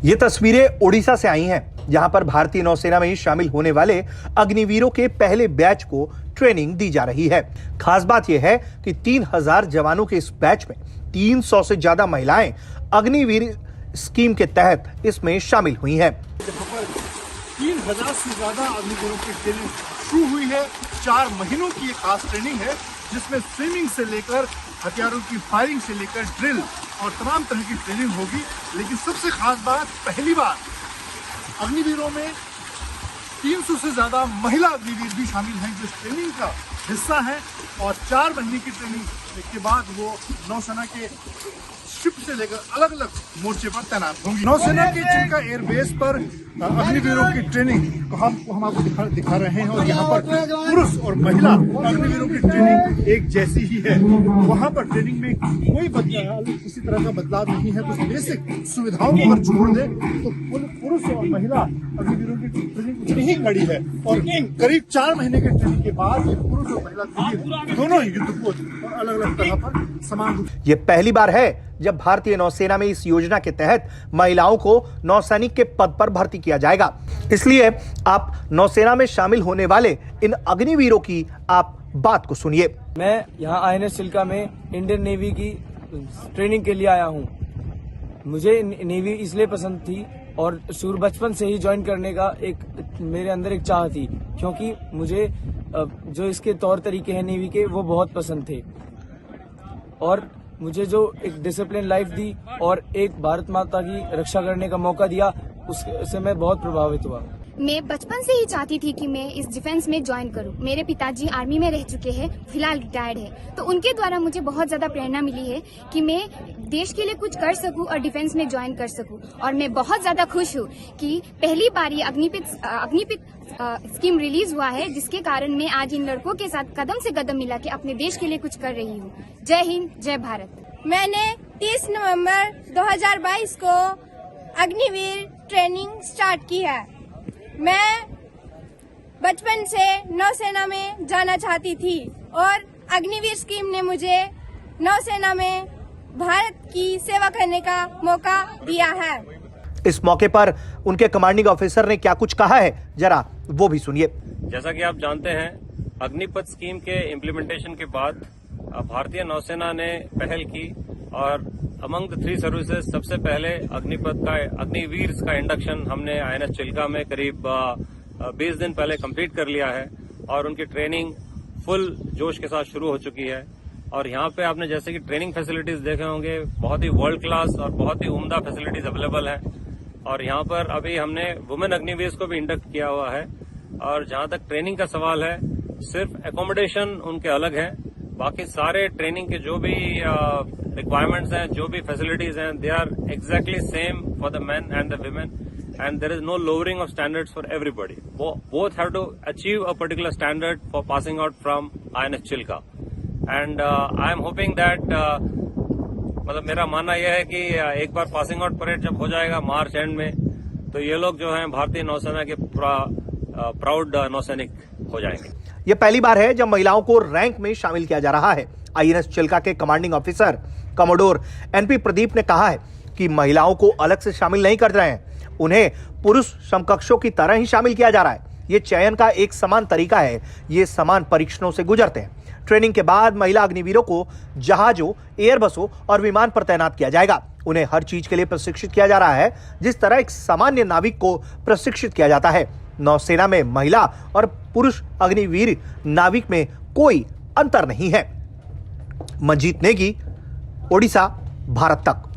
ये तस्वीरें ओडिशा से आई हैं, जहां पर भारतीय नौसेना में शामिल होने वाले अग्निवीरों के पहले बैच को ट्रेनिंग दी जा रही है। खास बात यह है कि 3000 जवानों के इस बैच में 300 से ज्यादा महिलाएं अग्निवीर स्कीम के तहत इसमें शामिल हुई हैं। 3000 से ज्यादा अग्निवीरों की ट्रेनिंग शुरू हुई है। 4 महीनों की एक खास ट्रेनिंग है, जिसमें स्विमिंग से लेकर हथियारों की फायरिंग से लेकर ड्रिल और तमाम तरह की ट्रेनिंग होगी। लेकिन सबसे खास बात, पहली बार अग्निवीरों में 300 से ज्यादा महिला अग्निवीर भी शामिल हैं, जो ट्रेनिंग का हिस्सा है। और 4 महीने की ट्रेनिंग के बाद वो नौसेना के शिप से लेकर अलग अलग मोर्चे पर तैनात होंगी। नौसेना के चिल्का एयरबेस पर अग्निवीरों की ट्रेनिंग को हम आपको दिखा रहे हैं। और यहाँ पर पुरुष और महिला अग्निवीरों की ट्रेनिंग एक जैसी ही है। वहाँ पर ट्रेनिंग में कोई किसी तरह का बदलाव नहीं है। तो बेसिक सुविधाओं को अगर छोड़ दे तो पुरुष और महिला अग्निवीरों की ट्रेनिंग उतनी ही कड़ी है। और करीब 4 महीने के ट्रेनिंग के बाद ये पुरुष और महिला दोनों ही युद्धपोत और अलग अलग तरह पर समान रूप। ये पहली बार है जब भारतीय नौसेना में इस योजना के तहत महिलाओं को नौसैनिक के पद पर भर्ती किया जाएगा। इसलिए आप नौसेना में शामिल होने वाले इन अग्निवीरों की आप बात को सुनिए। मैं यहाँ INS चिल्का में इंडियन नेवी की ट्रेनिंग के लिए आया हूँ। मुझे नेवी इसलिए पसंद थी और शुरू बचपन से ही ज्वाइन करने का मेरे अंदर एक चाह थी, क्योंकि मुझे जो इसके तौर तरीके हैं नेवी के वो बहुत पसंद थे। और मुझे जो एक डिसिप्लिन लाइफ दी और एक भारत माता की रक्षा करने का मौका दिया, उससे मैं बहुत प्रभावित हुआ। मैं बचपन से ही चाहती थी कि मैं इस डिफेंस में ज्वाइन करूं। मेरे पिताजी आर्मी में रह चुके हैं, फिलहाल रिटायर्ड है, तो उनके द्वारा मुझे बहुत ज्यादा प्रेरणा मिली है कि मैं देश के लिए कुछ कर सकूं और डिफेंस में ज्वाइन कर सकूं। और मैं बहुत ज्यादा खुश हूं कि पहली बार ये अग्निपथ स्कीम रिलीज हुआ है, जिसके कारण मैं आज इन लड़कों के साथ कदम से कदम मिला के अपने देश के लिए कुछ कर रही हूँ। जय हिंद, जय भारत। मैंने 30 नवंबर 2022 को अग्निवीर ट्रेनिंग स्टार्ट की है। मैं बचपन से नौसेना में जाना चाहती थी और अग्निवीर स्कीम ने मुझे नौसेना में भारत की सेवा करने का मौका दिया है। इस मौके पर उनके कमांडिंग ऑफिसर ने क्या कुछ कहा है, जरा वो भी सुनिए। जैसा कि आप जानते हैं, अग्निपथ स्कीम के इम्प्लीमेंटेशन के बाद भारतीय नौसेना ने पहल की और अमंग द 3 सर्विसेज सबसे पहले अग्निवीर का इंडक्शन हमने INS चिल्का में करीब 20 दिन पहले कंप्लीट कर लिया है। और उनकी ट्रेनिंग फुल जोश के साथ शुरू हो चुकी है। और यहाँ पे आपने जैसे कि ट्रेनिंग फैसिलिटीज देखे होंगे, बहुत ही वर्ल्ड क्लास और बहुत ही उम्दा फैसिलिटीज अवेलेबल है। और यहाँ पर अभी हमने वुमेन अग्निवीर को भी इंडक्ट किया हुआ है। और जहाँ तक ट्रेनिंग का सवाल है, सिर्फ एकोमोडेशन उनके अलग है, बाकी सारे ट्रेनिंग के जो भी रिक्वायरमेंट्स हैं, जो भी फैसिलिटीज हैं, they are exactly same for the men and the women, and there is no lowering of standards for everybody. Both have to achieve a particular standard for passing out from INS Chilka. And I am hoping that, मतलब मेरा मानना यह है कि एक बार passing out parade जब हो जाएगा मार्च एंड में, तो ये लोग जो हैं भारतीय नौसेना के प्राउड नौसैनिक हो जाएंगे। यह पहली बार है जब महिलाओं को रैंक में शामिल किया जा रहा है। INS चिल्का के commanding officer commodore NP Pradeep ने कहा है कि महिलाओं को अलग से शामिल नहीं कर रहे हैं, उन्हें पुरुष समकक्षों की तरह ही शामिल किया जा रहा है। ये चयन का एक समान तरीका है, ये समान परीक्षणों से गुजरते हैं। ट्रेनिंग के बाद महिला अग्निवीरों को जहाजों, एयरबसों और विमान पर तैनात किया जाएगा। उन्हें हर चीज के लिए प्रशिक्षित किया जा रहा है, जिस तरह एक सामान्य नाविक को प्रशिक्षित किया जाता है। नौसेना में महिला और पुरुष अग्निवीर नाविक में कोई अंतर नहीं है। मंजीत नेगी, ओडिशा, भारत तक।